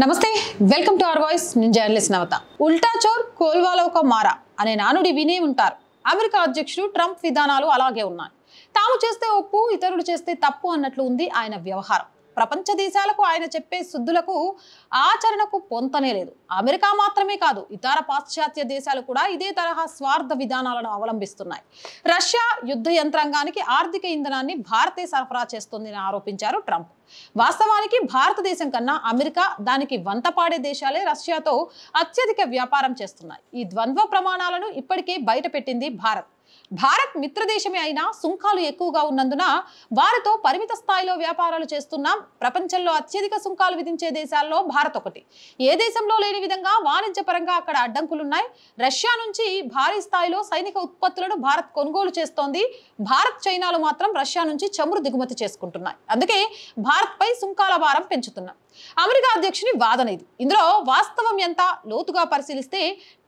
నమస్తే, welcome to our voice. నేను journalist నవత. ఉల్టా చోర్ కోల్వాలో కా మారా అనే నానుడి వినే ఉంటారు. అమెరికా అధ్యక్షుడు ట్రంప్ విధానాలు అలాగే ఉన్నాయి. తాము చేస్తే ఒప్పు, ఇతరులు చేస్తే తప్పు అన్నట్లు ఉంది ఆయన వ్యవహారం. ప్రపంచ దేశాలకు ఆయన చెప్పే శుద్ధులకు ఆచరణకు పొంతనే లేదు. అమెరికా మాత్రమే కాదు, ఇతర పాశ్చాత్య దేశాలు కూడా ఇదే తరహా స్వార్థ విధానాలను అవలంబిస్తున్నాయి. రష్యా యుద్ధ యంత్రాంగానికి ఆర్థిక ఇంధనాన్ని భారతే సరఫరా చేస్తోందని ఆరోపించారు ట్రంప్. వాస్తవానికి భారతదేశం కన్నా అమెరికా, దానికి వంతపాడే దేశాలే రష్యాతో అత్యధిక వ్యాపారం చేస్తున్నాయి. ఈ ద్వంద్వ ప్రమాణాలను ఇప్పటికే బయటపెట్టింది భారత్ మిత్రదేశమే అయినా సుంకాలు ఎక్కువగా ఉన్నందున వారితో పరిమిత స్థాయిలో వ్యాపారాలు చేస్తున్నాం. ప్రపంచంలో అత్యధిక సుంకాలు విధించే దేశాల్లో భారత్ ఒకటి. ఏ దేశంలో లేని విధంగా వాణిజ్యపరంగా అక్కడ అడ్డంకులున్నాయి. రష్యా నుంచి భారీ స్థాయిలో సైనిక ఉత్పత్తులను భారత్ కొనుగోలు చేస్తోంది. భారత్, చైనాలు మాత్రం రష్యా నుంచి చమురు దిగుమతి చేసుకుంటున్నాయి. అందుకే భారత్ పై సుంకాల భారం పెంచుతున్నాం. అమెరికా అధ్యక్షుని వాదన ఇది. ఇందులో వాస్తవం ఎంత లోతుగా పరిశీలిస్తే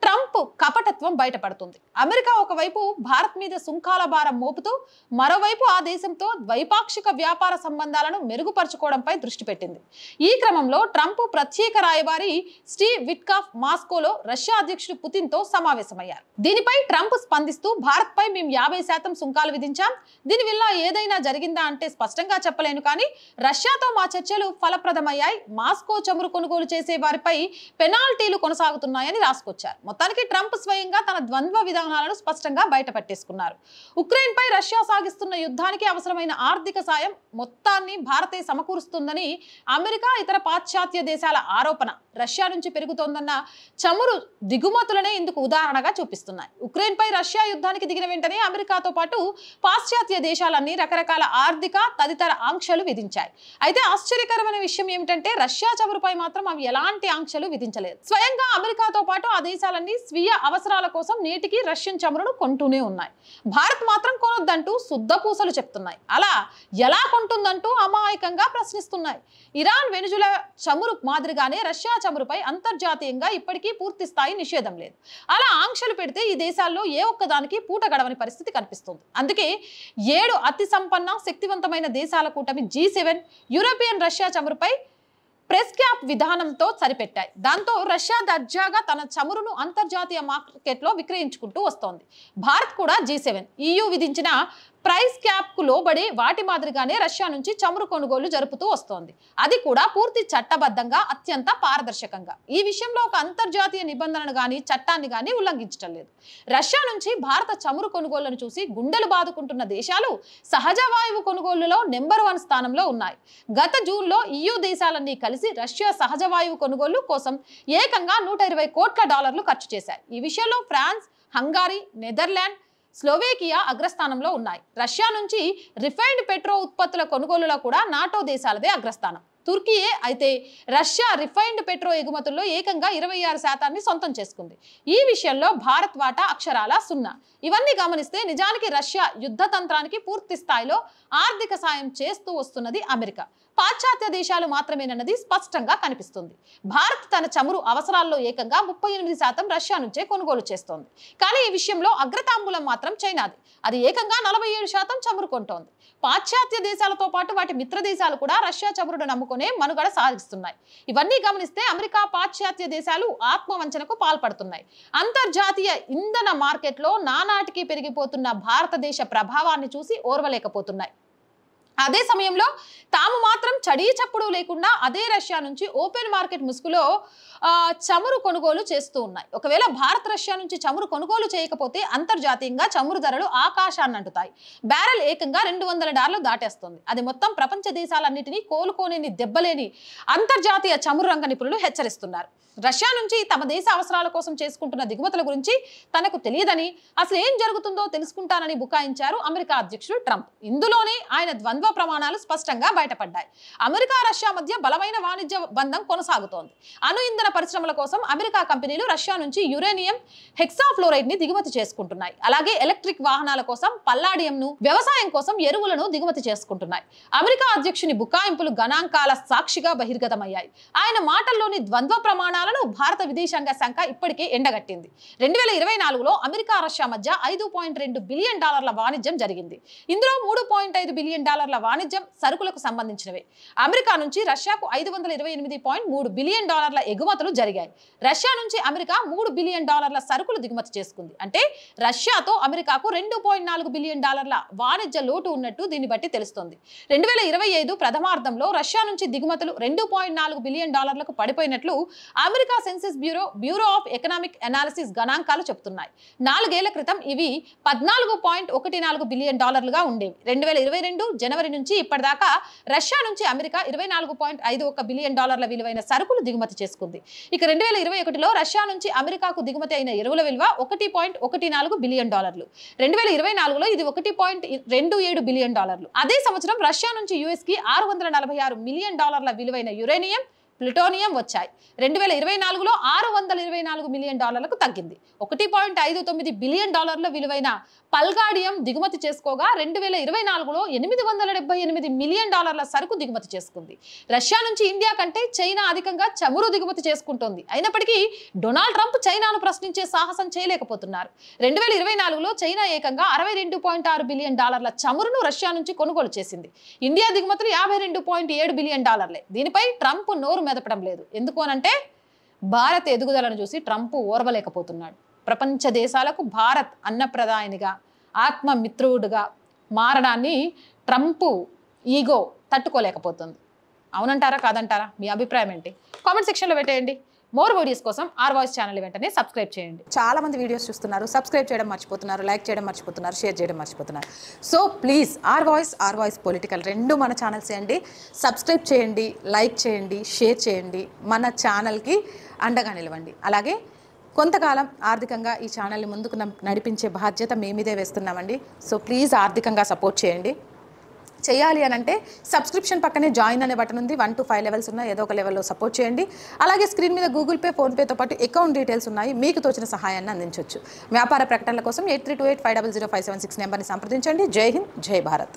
ట్రంప్ కపటత్వం బయటపడుతుంది. అమెరికా ఒకవైపు భారత్ మీద సుంకాల భారం మోపుతూ మరోవైపు ఆ దేశంతో ద్వైపాక్షిక వ్యాపార సంబంధాలను మెరుగుపరచుకోవడంపై దృష్టి పెట్టింది. ఈ క్రమంలో ట్రంప్ ప్రత్యేక రాయబారి స్టీవ్ విట్కాఫ్ మాస్కోలో రష్యా అధ్యక్షుడు పుతిన్తో సమావేశమయ్యారు. దీనిపై ట్రంప్ స్పందిస్తూ భారత్ పై మేము 50% సుంకాలు విధించాం. దీనివల్ల ఏదైనా జరిగిందా అంటే స్పష్టంగా చెప్పలేను, కానీ రష్యాతో మా చర్చలు ఫలప్రదమయ్యాయి. మాస్కో చమురు కొనుగోలు చేసే వారిపై పెనాల్టీలు కొనసాగుతున్నాయని రాసుకొచ్చారు. మొత్తానికి ట్రంప్ స్వయంగా తన ద్వంద్వ విధానాలను స్పష్టంగా బయటపట్టేసుకున్నారు. ఉక్రెయిన్ పై రష్యా సాగిస్తున్న యుద్ధానికి అవసరమైన ఆర్థిక సాయం మొత్తాన్ని భారతే సమకూరుస్తుందని అమెరికా, ఇతర పాశ్చాత్య దేశాల ఆరోపణ రష్యా నుంచి పెరుగుతోందన్న చమురు దిగుమతులనే ఇందుకు ఉదాహరణగా చూపిస్తున్నాయి. ఉక్రెయిన్ పై రష్యా యుద్ధానికి దిగిన వెంటనే అమెరికాతో పాటు పాశ్చాత్య దేశాలన్నీ రకరకాల ఆర్థిక తదితర ఆంక్షలు విధించాయి. అయితే ఆశ్చర్యకరమైన విషయం ఏమిటంటే రష్యా చమురుపై మాత్రం అవి ఎలాంటి ఆంక్షలు విధించలేదు. స్వయంగా అమెరికాతో పాటు ఆ దేశాలన్నీ స్వీయ అవసరాల కోసం నేటికి రష్యన్ చమురును కొంటూనే ఉన్నాయి. భారత్ మాత్రం కొనొద్దంటూ శుద్ధపూసలు చెప్తున్నాయి. అలా ఎలా కొంటుందంటూ అమాయకంగా ప్రశ్నిస్తున్నాయి. ఇరాన్, వెనుజులా చమురు మాదిరిగానే రష్యా చమురుపై అంతర్జాతీయంగా ఇప్పటికీ పూర్తి స్థాయి నిషేధం లేదు. అలా ఆంక్షలు పెడితే ఈ దేశాల్లో ఏ ఒక్కదానికి పూట గడవని పరిస్థితి కనిపిస్తుంది. అందుకే 7 అతి సంపన్న శక్తివంతమైన దేశాల కూటమి G7 యూరోపియన్ రష్యా చమురుపై ప్రెస్ క్యాప్ విధానంతో సరిపెట్టాయి. దాంతో రష్యా దర్జాగా తన చమురును అంతర్జాతీయ మార్కెట్లో విక్రయించుకుంటూ వస్తోంది. భారత్ కూడా G7 EU విధించిన ప్రైస్ క్యాప్ కు లోబడి వాటి మాదిరిగానే రష్యా నుంచి చమురు కొనుగోలు జరుపుతూ వస్తోంది. అది కూడా పూర్తి చట్టబద్ధంగా, అత్యంత పారదర్శకంగా. ఈ విషయంలో ఒక అంతర్జాతీయ నిబంధనను గాని చట్టాన్ని గాని ఉల్లంఘించడం లేదు. రష్యా నుంచి భారత చమురు కొనుగోళ్లను చూసి గుండెలు బాదుకుంటున్న దేశాలు సహజ వాయువు కొనుగోలులో నెంబర్ 1 స్థానంలో ఉన్నాయి. గత జూన్లో EU దేశాలన్నీ కలిసి రష్యా సహజ వాయువు కొనుగోలు కోసం ఏకంగా $120 కోట్ల ఖర్చు చేశాయి. ఈ విషయంలో ఫ్రాన్స్, హంగారీ, నెదర్లాండ్, స్లోవేకియా అగ్రస్థానంలో ఉన్నాయి. రష్యా నుంచి రిఫైన్డ్ పెట్రో ఉత్పత్తుల కొనుగోలులో కూడా నాటో దేశాలదే అగ్రస్థానం. తుర్కీయే అయితే రష్యా రిఫైన్డ్ పెట్రో ఎగుమతుల్లో ఏకంగా 26% సొంతం చేసుకుంది. ఈ విషయంలో భారత్ వాటా అక్షరాల 0. ఇవన్నీ గమనిస్తే నిజానికి రష్యా యుద్ధ తంత్రానికి పూర్తి స్థాయిలో ఆర్థిక సాయం చేస్తూ వస్తున్నది అమెరికా, పాశ్చాత్య దేశాలు మాత్రమేనన్నది స్పష్టంగా కనిపిస్తుంది. భారత్ తన చమురు అవసరాల్లో ఏకంగా 38% రష్యా నుంచే కొనుగోలు చేస్తోంది. కానీ ఈ విషయంలో అగ్రతాంబూలం మాత్రం చైనాది. అది ఏకంగా 47% చమురు కొంటోంది. పాశ్చాత్య దేశాలతో పాటు వాటి మిత్ర దేశాలు కూడా రష్యా చమురును నమ్ముకునే మనుగడ సాగిస్తున్నాయి. ఇవన్నీ గమనిస్తే అమెరికా, పాశ్చాత్య దేశాలు ఆత్మవంచనకు పాల్పడుతున్నాయి. అంతర్జాతీయ ఇంధన మార్కెట్లో నానాటికి పెరిగిపోతున్న భారతదేశ ప్రభావాన్ని చూసి ఓర్వలేకపోతున్నాయి. అదే సమయంలో తాము మాత్రం చడీ చప్పుడు లేకుండా అదే రష్యా నుంచి ఓపెన్ మార్కెట్ ముసుగులో చమురు కొనుగోలు చేస్తూ ఉన్నాయి. ఒకవేళ భారత్ రష్యా నుంచి చమురు కొనుగోలు చేయకపోతే అంతర్జాతీయంగా చమురు ధరలు ఆకాశాన్ని అంటుతాయి. బ్యారెల్ ఏకంగా $200 దాటేస్తుంది. అది మొత్తం ప్రపంచ దేశాలన్నిటినీ కోలుకోలేని దెబ్బలేని అంతర్జాతీయ చమురు రంగ నిపుణులు హెచ్చరిస్తున్నారు. రష్యా నుంచి తమ దేశ అవసరాల కోసం చేసుకుంటున్న దిగుమతుల గురించి తనకు తెలియదని, అసలు ఏం జరుగుతుందో తెలుసుకుంటానని బుకాయించారు అమెరికా అధ్యక్షుడు ట్రంప్. ఇందులోనే ఆయన ద్వంద్వ ప్రమాణాలు స్పష్టంగా బయటపడ్డాయి. అమెరికా, రష్యా మధ్య బలమైన వాణిజ్య బంధం కొనసాగుతోంది. అణు ఇంధన పరిశ్రమల కోసం అమెరికా కంపెనీలు రష్యా నుంచి యురేనియం హెక్సాఫ్లోరైడ్ ని దిగుమతి చేసుకుంటున్నాయి. అలాగే ఎలక్ట్రిక్ వాహనాల కోసం పల్లాడియం ను, వ్యవసాయం కోసం ఎరువులను దిగుమతి చేసుకుంటున్నాయి. అమెరికా అధ్యక్షుని బుకాయింపులు గణాంకాల సాక్షిగా బహిర్గతమయ్యాయి. ఆయన మాటల్లోని ద్వంద్వ ప్రమాణాలు ప్రయత్నాలను భారత విదేశాంగ శాఖ ఇప్పటికే ఎండగట్టింది. 2024లో అమెరికా రష్యా మధ్య $5.2 బిలియన్ వాణిజ్యం జరిగింది. ఇందులో $3.5 బిలియన్ వాణిజ్యం సరుకులకు సంబంధించినవే. అమెరికా నుంచి రష్యాకు $528.3 బిలియన్ ఎగుమతులు జరిగాయి. రష్యా నుంచి అమెరికా $3 బిలియన్ సరుకులు దిగుమతి చేసుకుంది. అంటే రష్యాతో అమెరికాకు $2.4 బిలియన్ వాణిజ్య లోటు ఉన్నట్టు దీన్ని బట్టి తెలుస్తోంది. 2025 ప్రథమార్థంలో రష్యా నుంచి దిగుమతులు $2.4 బిలియన్ పడిపోయినట్లు America census bureau of economic analysis గణాంకాలు చెబుతున్నాయి. 4 ఏళ్ల క్రితం ఇవి $14.14 బిలియన్ ఉండేవి. 2022 జనవరి నుంచి ఇప్పటిదాకా రష్యా నుంచి అమెరికా $24.51 బిలియన్ విలువైన సరుకులు దిగుమతి చేసుకుంది. ఇక 2021లో రష్యా నుంచి అమెరికాకు దిగుమతి అయిన ఎరువుల విలువ $1.14 బిలియన్. 2024లో ఇది $1.27 బిలియన్. అదే సంవత్సరం రష్యా నుంచి యుఎస్ కి $646 మిలియన్ విలువైన యురేనియం, ప్లూటోనియం వచ్చాయి. 2024లో $624 మిలియన్ తగ్గింది. $1.59 బిలియన్ విలువైన పల్గాడియం దిగుమతి చేసుకోగా 2024లో $878 మిలియన్ సరుకు దిగుమతి చేసుకుంది. రష్యా నుంచి ఇండియా కంటే చైనా అధికంగా చమురు దిగుమతి చేసుకుంటోంది. అయినప్పటికీ డొనాల్డ్ ట్రంప్ చైనాను ప్రశ్నించే సాహసం చేయలేకపోతున్నారు. 2024లో చైనా ఏకంగా $62.6 బిలియన్ చమురును రష్యా నుంచి కొనుగోలు చేసింది. ఇండియా దిగుమతులు $52.7 బిలియన్. దీనిపై ట్రంప్ నోరు మెదపడం లేదు. ఎందుకు అనంటే భారత్ ఎదుగుదలను చూసి ట్రంప్ ఓర్వలేకపోతున్నాడు. ప్రపంచ దేశాలకు భారత్ అన్నప్రదాయనిగా, ఆత్మమిత్రుడుగా మారడాన్ని ట్రంప్ ఈగో తట్టుకోలేకపోతుంది. అవునంటారా కాదంటారా? మీ అభిప్రాయం ఏంటి? కామెంట్ సెక్షన్లో పెట్టేయండి. మోర్ వీడియోస్ కోసం ఆర్ వాయిస్ ఛానల్ వెంటనే సబ్స్క్రైబ్ చేయండి. చాలా మంది వీడియోస్ చూస్తున్నారు, సబ్స్క్రైబ్ చేయడం మర్చిపోతున్నారు, లైక్ చేయడం మర్చిపోతున్నారు, షేర్ చేయడం మర్చిపోతున్నారు. So please R voice political రెండు మన ఛానల్స్ అండి. సబ్స్క్రైబ్ చేయండి, లైక్ చేయండి, షేర్ చేయండి, మన ఛానల్కి అండగా నిలవండి. అలాగే కొంతకాలం ఆర్థికంగా ఈ ఛానల్ని ముందుకు నడిపించే బాధ్యత మీ మీదే వేస్తున్నామండి. సో ప్లీజ్ ఆర్థికంగా సపోర్ట్ చేయండి. చేయాలి అని అంటే సబ్స్క్రిప్షన్ పక్కనే జాయిన్ అనే బటన్ ఉంది. 1 to 5 లెవెల్స్ ఉన్నాయి. ఏదో ఒక లెవెల్లో సపోర్ట్ చేయండి. అలాగే స్క్రీన్ మీద గూగుల్ పే, ఫోన్పేతో పాటు అకౌంట్ డీటెయిల్స్ ఉన్నాయి. మీకు తోచిన సహాయాన్ని అందించవచ్చు. వ్యాపార ప్రకటనల కోసం 8328500576 నెంబర్ని సంప్రదించండి. జై హింద్, జై భారత్.